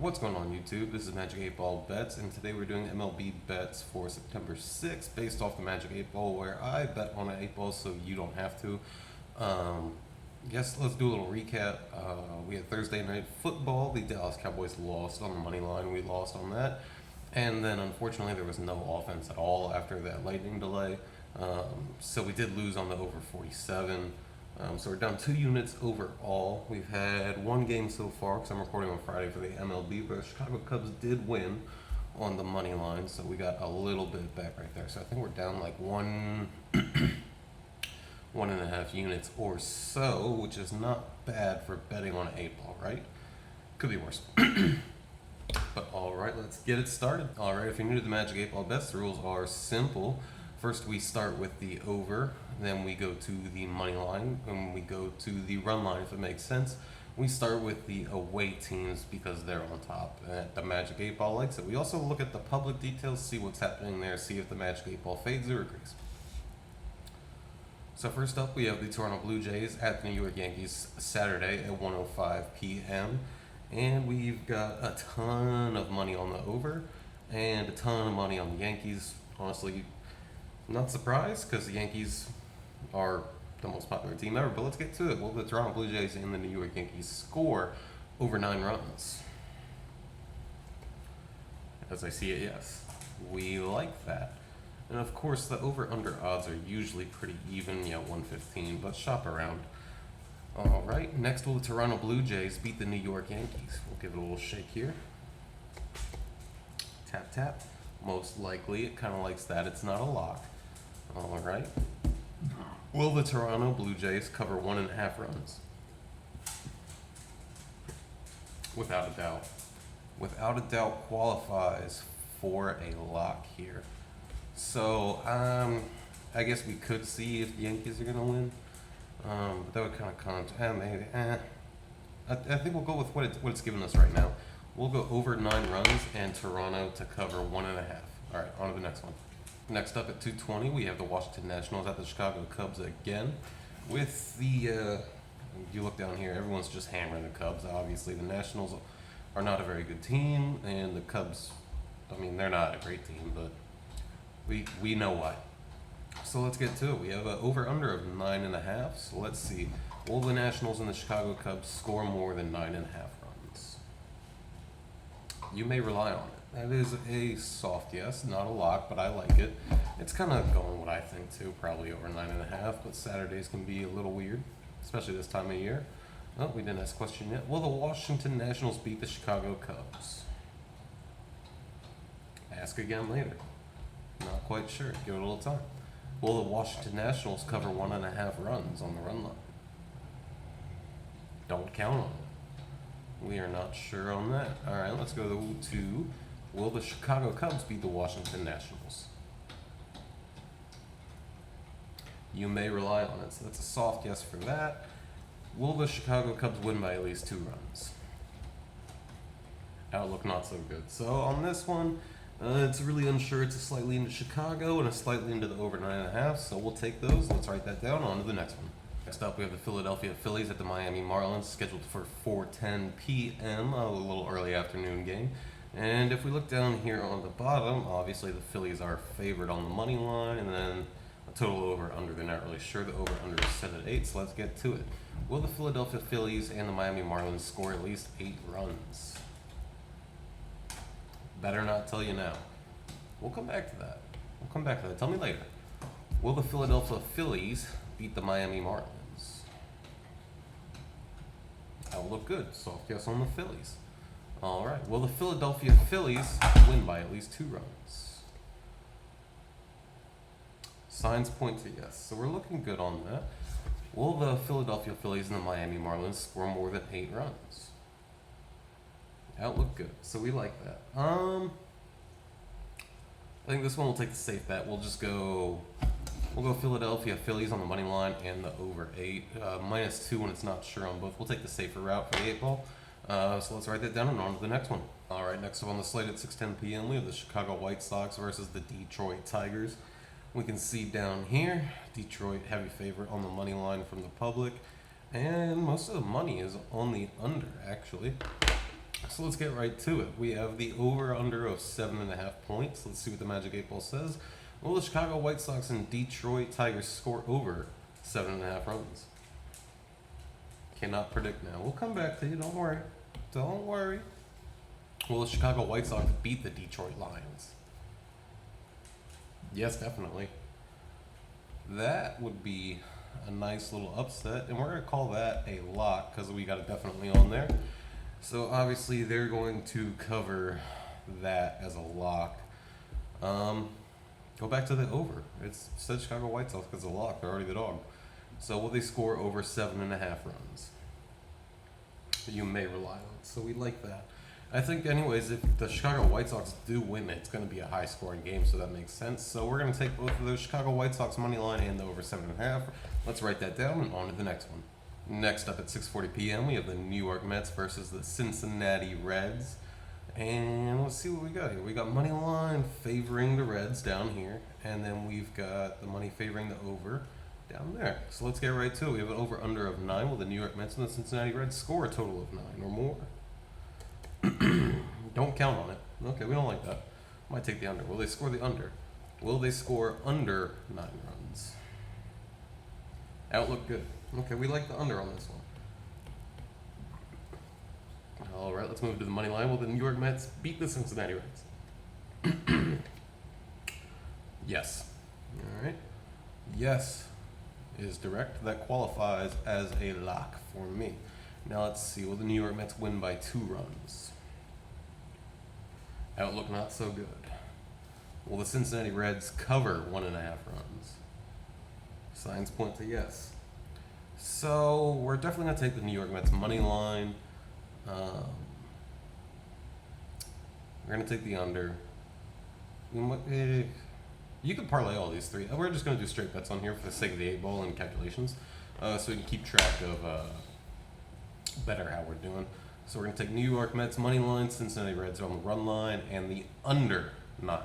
What's going on YouTube? This is Magic 8 Ball Bets, and today we're doing MLB bets for September 6th based off the Magic 8 Ball, where I bet on an 8 ball so you don't have to. Yes, let's do a little recap. We had Thursday night football. The Dallas Cowboys lost on the money line. We lost on that. And then unfortunately there was no offense at all after that lightning delay. So we did lose on the over 47. So we're down 2 units overall. We've had one game so far, because I'm recording on Friday for the MLB, but the Chicago Cubs did win on the money line, so we got a little bit back right there. So I think we're down like 1.5 units or so, which is not bad for betting on an 8 ball, right? Could be worse. But alright, let's get it started. Alright, if you're new to the Magic 8 Ball bets, the rules are simple. First, we start with the over, then we go to the money line, and we go to the run line if it makes sense. We start with the away teams because they're on top. The Magic 8 Ball likes it. We also look at the public details, see what's happening there, see if the Magic 8 Ball fades or agrees. So first up, we have the Toronto Blue Jays at the New York Yankees Saturday at 1:05 p.m. And we've got a ton of money on the over and a ton of money on the Yankees. Honestly, not surprised because the Yankees are the most popular team ever, but let's get to it. Will the Toronto Blue Jays and the New York Yankees score over 9 runs? As I see it, yes. We like that. And of course, the over-under odds are usually pretty even, 115, but shop around. Alright, next will the Toronto Blue Jays beat the New York Yankees? We'll give it a little shake here. Tap, tap. Most likely, it kind of likes that. It's not a lock. Alright. Will the Toronto Blue Jays cover 1.5 runs? Without a doubt. Without a doubt qualifies for a lock here. So, I guess we could see if the Yankees are going to win. But that would kind of maybe. I think we'll go with what it's giving us right now. We'll go over 9 runs and Toronto to cover 1.5. Alright, on to the next one. Next up at 2:20, we have the Washington Nationals at the Chicago Cubs again. With the, you look down here, everyone's just hammering the Cubs. Obviously, the Nationals are not a very good team, and the Cubs, they're not a great team, but we know why. So let's get to it. We have an over-under of 9.5. So let's see. Will the Nationals and the Chicago Cubs score more than 9.5 runs? You may rely on it. That is a soft yes, not a lock, but I like it. It's kind of going what I think too, probably over 9.5, but Saturdays can be a little weird, especially this time of year. Oh, we didn't ask a question yet. Will the Washington Nationals beat the Chicago Cubs? Ask again later. Not quite sure. Give it a little time. Will the Washington Nationals cover 1.5 runs on the run line? Don't count on it. We are not sure on that. Alright, let's go to will the Chicago Cubs beat the Washington Nationals? You may rely on it. So that's a soft yes for that. Will the Chicago Cubs win by at least 2 runs? Outlook not so good. So on this one, it's really unsure. It's a slightly into Chicago and a slightly into the over 9.5. So we'll take those. Let's write that down. On to the next one. Next up, we have the Philadelphia Phillies at the Miami Marlins, scheduled for 4:10 p.m., a little early afternoon game. And if we look down here on the bottom, obviously the Phillies are favored on the money line, and then a total over-under. They're not really sure. The over-under is set at 8, so let's get to it. Will the Philadelphia Phillies and the Miami Marlins score at least 8 runs? Better not tell you now. We'll come back to that. Tell me later. Will the Philadelphia Phillies beat the Miami Marlins? That'll look good. Soft yes on the Phillies. Alright. Will the Philadelphia Phillies win by at least 2 runs? Signs point to yes. So we're looking good on that. Will the Philadelphia Phillies and the Miami Marlins score more than 8 runs? Outlook good. So we like that. I think this one will take the safe bet. We'll go Philadelphia Phillies on the money line and the over 8. -2 when it's not sure on both. We'll take the safer route for the 8 ball. So let's write that down and on to the next one. Alright, next up on the slate at 6:10 p.m. we have the Chicago White Sox versus the Detroit Tigers. We can see down here, Detroit heavy favorite on the money line from the public. And most of the money is on the under, actually. So let's get right to it. We have the over/under of 7.5 points. Let's see what the Magic 8 Ball says. Will the Chicago White Sox and Detroit Tigers score over 7.5 runs? Cannot predict now. We'll come back to you. Don't worry. Don't worry. Will the Chicago White Sox beat the Detroit Lions? Yes, definitely. That would be a nice little upset, and we're going to call that a lock because we got it definitely on there. So obviously they're going to cover that as a lock. Go back to the over. It's said Chicago White Sox because it's a lock. They're already the dog. So will they score over 7.5 runs? You may rely on it. So we like that. I think, anyways, if the Chicago White Sox do win, it's going to be a high-scoring game, so that makes sense. So we're going to take both of those Chicago White Sox money line and the over 7.5. Let's write that down and on to the next one. Next up at 6:40 p.m., we have the New York Mets versus the Cincinnati Reds. And let's see what we got here. We got money line favoring the Reds down here, and then we've got the money favoring the over down there. So let's get right to it. We have an over/under of 9. Will the New York Mets and the Cincinnati Reds score a total of 9 or more? Don't count on it. Okay, we don't like that. Might take the under. Will they score the under? Will they score under 9 runs? Outlook good. Okay, we like the under on this one. All right, let's move to the money line. Will the New York Mets beat the Cincinnati Reds? Yes. All right. Yes is direct. That qualifies as a lock for me. Now let's see. Will the New York Mets win by 2 runs? Outlook not so good. Will the Cincinnati Reds cover 1.5 runs? Signs point to yes. So we're definitely going to take the New York Mets money line. We're going to take the under. You could parlay all these three. We're just going to do straight bets on here for the sake of the 8 ball and calculations. So we can keep track of better how we're doing. So we're going to take New York Mets money line, Cincinnati Reds on the run line, and the under 9.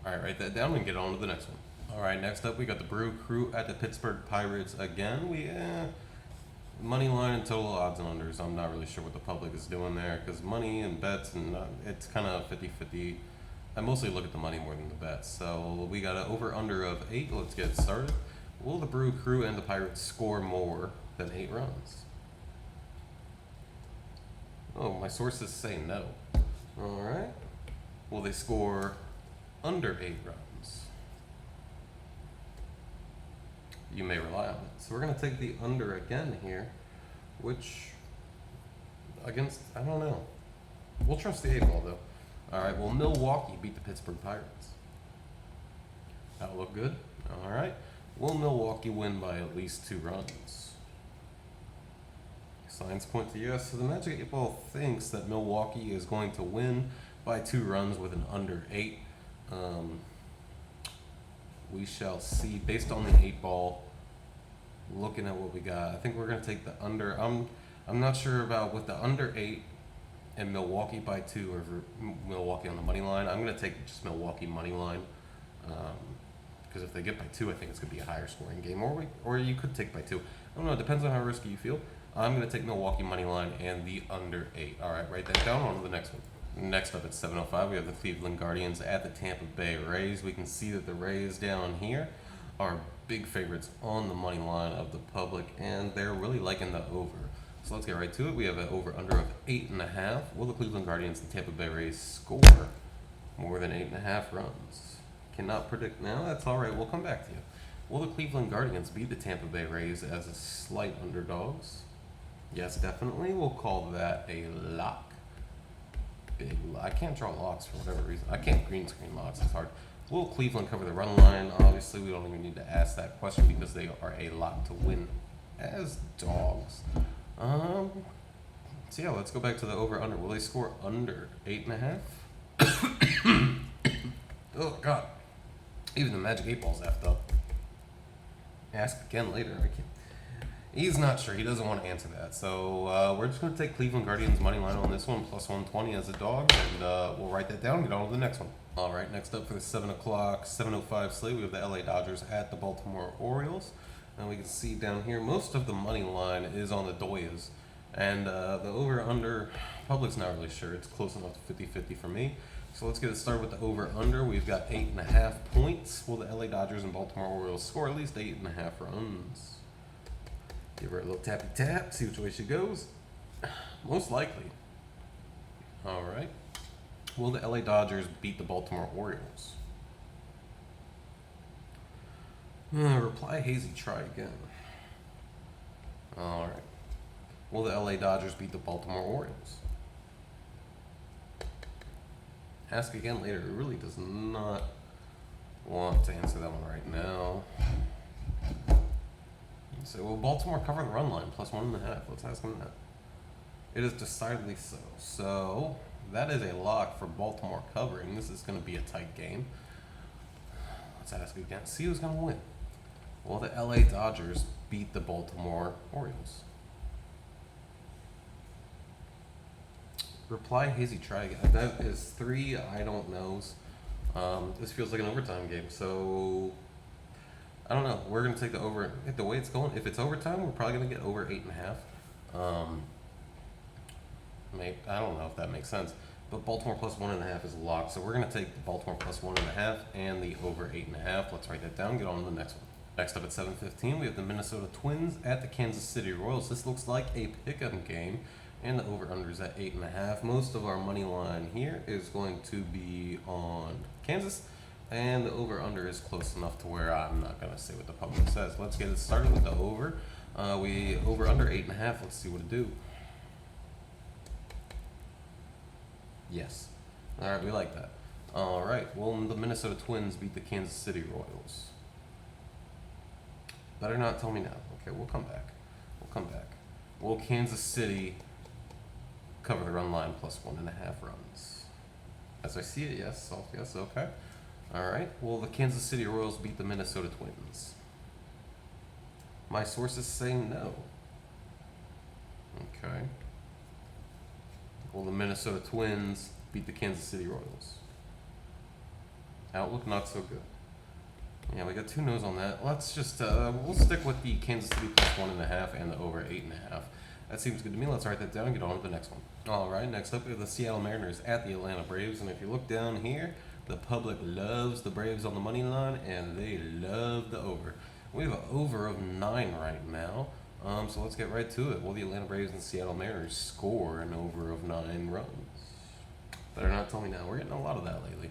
All right, write that down and get on to the next one. All right, next up we got the Brew Crew at the Pittsburgh Pirates again. Money line and total odds and unders. I'm not really sure what the public is doing there because money and bets and it's kind of 50-50. I mostly look at the money more than the bets. So we got an over/under of 8. Let's get started. Will the Brew Crew and the Pirates score more than 8 runs? Oh, my sources say no. All right. Will they score under 8 runs? You may rely on it. So we're going to take the under again here, which against, I don't know. We'll trust the 8 ball though. All right, will Milwaukee beat the Pittsburgh Pirates? That'll look good. All right. Will Milwaukee win by at least 2 runs? Signs point to yes. So the Magic 8 Ball thinks that Milwaukee is going to win by 2 runs with an under 8. We shall see. Based on the 8 ball, looking at what we got, I think we're going to take the under. I'm not sure about with the under 8 and Milwaukee by 2 or Milwaukee on the money line. I'm going to take just Milwaukee money line because if they get by 2, I think it's going to be a higher scoring game. Or you could take by 2. I don't know. It depends on how risky you feel. I'm going to take Milwaukee money line and the under 8. All right, write that down. On to the next one. Next up at 7:05, we have the Cleveland Guardians at the Tampa Bay Rays. We can see that the Rays down here are big favorites on the money line of the public, and they're really liking the over. So let's get right to it. We have an over/under of 8.5. Will the Cleveland Guardians and Tampa Bay Rays score more than 8.5 runs? Cannot predict now. That's all right. We'll come back to you. Will the Cleveland Guardians beat the Tampa Bay Rays as a slight underdogs? Yes, definitely. We'll call that a lock. Big lock. I can't draw locks for whatever reason. I can't green screen locks. It's hard. Will Cleveland cover the run line? Obviously, we don't even need to ask that question because they are a lock to win as dogs. So yeah, let's go back to the over/under. Will they score under 8.5? Oh God! Even the Magic 8 Ball's effed up. Ask again later. I can't. He's not sure. He doesn't want to answer that. So we're just going to take Cleveland Guardians money line on this one, plus 120 as a dog, and we'll write that down and get on to the next one. All right, next up for the 7:05 slate, we have the LA Dodgers at the Baltimore Orioles. And we can see down here, most of the money line is on the Doyas. And the over/under Public's not really sure. It's close enough to 50-50 for me. So let's get it started with the over-under. We've got 8.5 points. Will the LA Dodgers and Baltimore Orioles score at least 8.5 runs? Give her a little tappy tap, see which way she goes. Most likely. All right. Will the LA Dodgers beat the Baltimore Orioles? Reply hazy, try again. All right. Will the LA Dodgers beat the Baltimore Orioles? Ask again later. It really does not want to answer that one right now. So will Baltimore cover the run line plus 1.5? Let's ask him that. It is decidedly so. So that is a lock for Baltimore covering. This is going to be a tight game. Let's ask again. See who's going to win. Will the LA Dodgers beat the Baltimore Orioles? Reply hazy, try again. That is 3 I don't knows. This feels like an overtime game, so I don't know. We're gonna take the over. The way it's going, if it's overtime, we're probably gonna get over 8.5. I don't know if that makes sense, but Baltimore plus 1.5 is locked, so we're gonna take the Baltimore plus 1.5 and the over 8.5. Let's write that down. Get on to the next one. Next up at 7:15, we have the Minnesota Twins at the Kansas City Royals. This looks like a pick-up game. And the over-under is at 8.5. Most of our money line here is going to be on Kansas. And the over-under is close enough to where I'm not going to say what the public says. Let's get it started with the over. We over-under 8.5. Let's see what it do. Yes. All right, we like that. All right, will the Minnesota Twins beat the Kansas City Royals? Better not tell me now. Okay, we'll come back. Will Kansas City cover the run line plus 1.5 runs? As I see it, yes. Soft yes. Okay. All right. Will the Kansas City Royals beat the Minnesota Twins? My sources say no. Okay. Will the Minnesota Twins beat the Kansas City Royals? Outlook not so good. Yeah, we got 2 no's on that. Let's just we'll stick with the Kansas City plus 1.5 and the over 8.5. That seems good to me. Let's write that down and get on to the next one. All right, next up we have the Seattle Mariners at the Atlanta Braves. And if you look down here, the public loves the Braves on the money line, and they love the over. We have an over of 9 right now. So let's get right to it. Will the Atlanta Braves and Seattle Mariners score an over of 9 runs? Better not tell me now. We're getting a lot of that lately.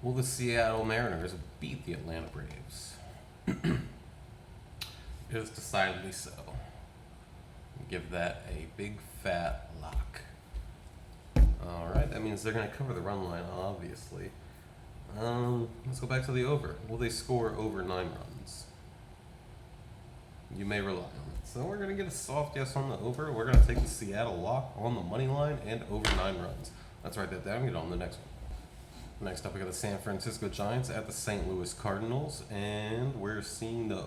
Will the Seattle Mariners beat the Atlanta Braves? It is decidedly so. Give that a big fat lock. Alright, that means they're going to cover the run line, obviously. Let's go back to the over. Will they score over 9 runs? You may rely on it. So we're going to get a soft yes on the over. We're going to take the Seattle lock on the money line and over 9 runs. Let's write that down and get on to the next one. Next up, we got the San Francisco Giants at the St. Louis Cardinals, and we're seeing the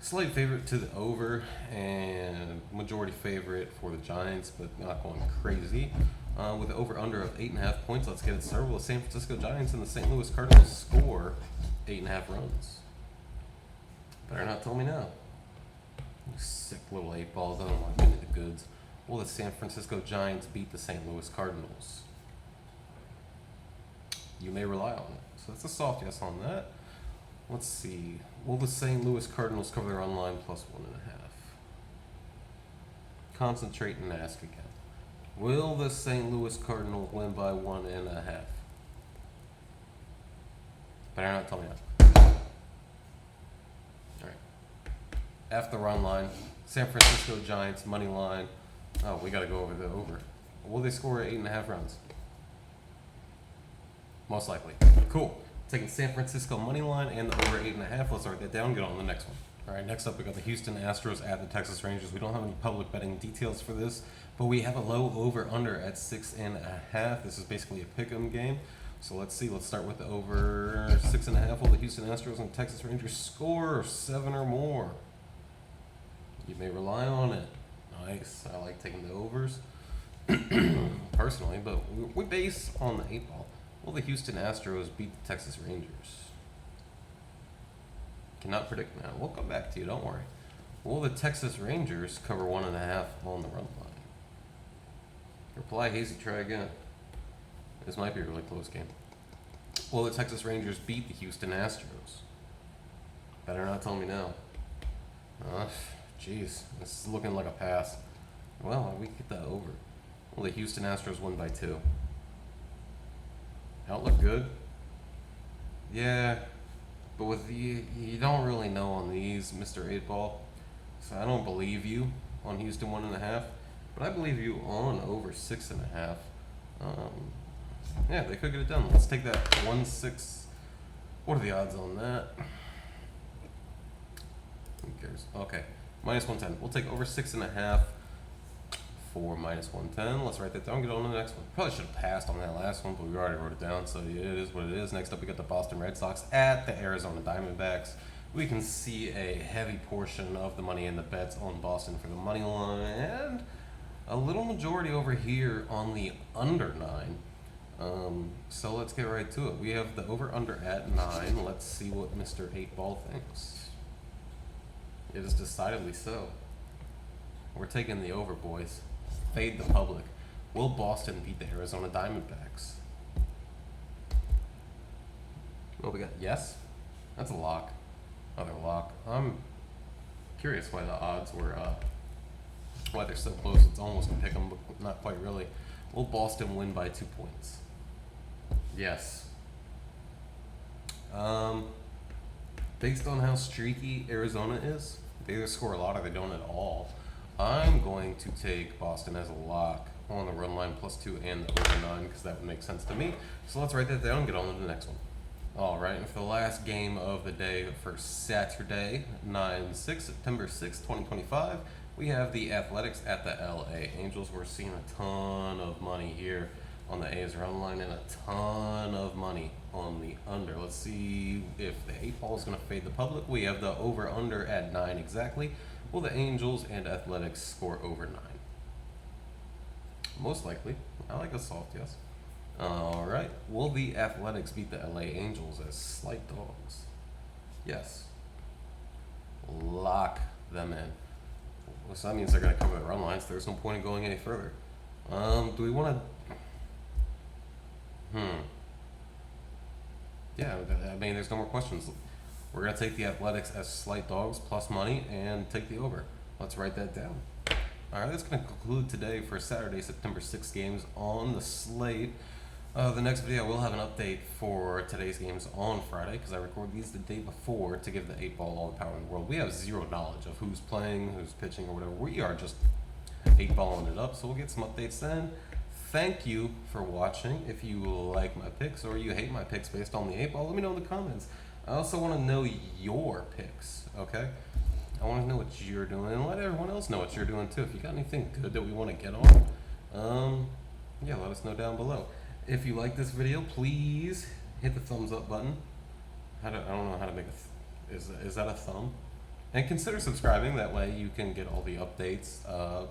slight favorite to the over and majority favorite for the Giants, but not going crazy. With the over-under of 8.5 points, let's get it started. Will the San Francisco Giants and the St. Louis Cardinals score 8.5 runs? Better not tell me now. You sick little 8 balls. I don't want to give me the goods. Will the San Francisco Giants beat the St. Louis Cardinals? You may rely on it. So that's a soft yes on that. Let's see. Will the St. Louis Cardinals cover their run line plus 1.5? Concentrate and ask again. Will the St. Louis Cardinals win by 1.5? Better not tell me that. Alright. F the run line. San Francisco Giants, money line. Oh, we got to go over the over. Will they score 8.5 runs? Most likely. Cool. Taking San Francisco money line and the over 8.5. Let's write that down. Get on to the next one. All right. Next up, we got the Houston Astros at the Texas Rangers. We don't have any public betting details for this, but we have a low over under at 6.5. This is basically a pick'em game. So let's see. Let's start with the over 6.5. Will the Houston Astros and Texas Rangers score 7 or more? You may rely on it. Nice. I like taking the overs personally, but we base on the 8 ball. Will the Houston Astros beat the Texas Rangers? Cannot predict now. We'll come back to you, don't worry. Will the Texas Rangers cover 1.5 on the run line? Reply hazy, try again. This might be a really close game. Will the Texas Rangers beat the Houston Astros? Better not tell me no. Jeez, this is looking like a pass. Well, we can get that over. Will the Houston Astros win by 2? That look good. Yeah, but with you don't really know on these, Mr. 8-Ball. So I don't believe you on Houston 1.5, but I believe you on over 6.5. Yeah, they could get it done. Let's take that 1-6. What are the odds on that? Who cares? Okay, -110. We'll take over 6.5 for -110. Let's write that down. Get on to the next one. Probably should have passed on that last one, but we already wrote it down, so it is what it is. Next up, we got the Boston Red Sox at the Arizona Diamondbacks. We can see a heavy portion of the money in the bets on Boston for the money line, and a little majority over here on the under 9. So let's get right to it. We have the over-under at 9. Let's see what Mr. 8-Ball thinks. It is decidedly so. We're taking the over, boys. Fade the public. Will Boston beat the Arizona Diamondbacks? What we got? Yes? That's a lock. Another lock. I'm curious why the odds were, why they're so close. It's almost a pick 'em, but not quite really. Will Boston win by 2 points? Yes. Based on how streaky Arizona is, they either score a lot or they don't at all. I'm going to take Boston as a lock on the run line +2 and the over 9 because that would make sense to me. So let's write that down and get on to the next one. All right, and for the last game of the day for Saturday, September 6th, 2025, we have the Athletics at the LA Angels. We're seeing a ton of money here on the A's run line and a ton of money on the under. Let's see if the 8-Ball is going to fade the public. We have the over-under at 9 exactly. Will the Angels and Athletics score over 9? Most likely. I like a soft yes. All right. Will the Athletics beat the LA Angels as slight dogs? Yes. Lock them in. So that means they're going to cover the run lines. There's no point in going any further. Do we want to... Yeah, I mean, there's no more questions. We're going to take the Athletics as slight dogs plus money and take the over. Let's write that down. All right, that's going to conclude today for Saturday, September 6th games on the slate. The next video, I will have an update for today's games on Friday because I record these the day before to give the 8-Ball all the power in the world. We have zero knowledge of who's playing, who's pitching, or whatever. We are just 8-balling it up, so we'll get some updates then. Thank you for watching. If you like my picks or you hate my picks based on the 8-Ball, let me know in the comments. I also want to know your picks, okay? I want to know what you're doing and let everyone else know what you're doing too. If you got anything good that we want to get on, yeah, let us know down below. If you like this video, please hit the thumbs up button. I don't know how to make is that a thumb? And consider subscribing. That way you can get all the updates of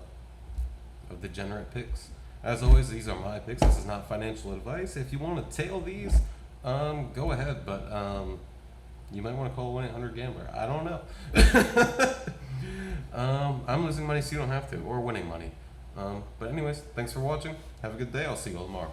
degenerate picks. As always, these are my picks. This is not financial advice. If you want to tail these, go ahead. But you might want to call 1-800-GAMBLER. I don't know. I'm losing money, so you don't have to, or winning money. But anyways, thanks for watching. Have a good day. I'll see you all tomorrow.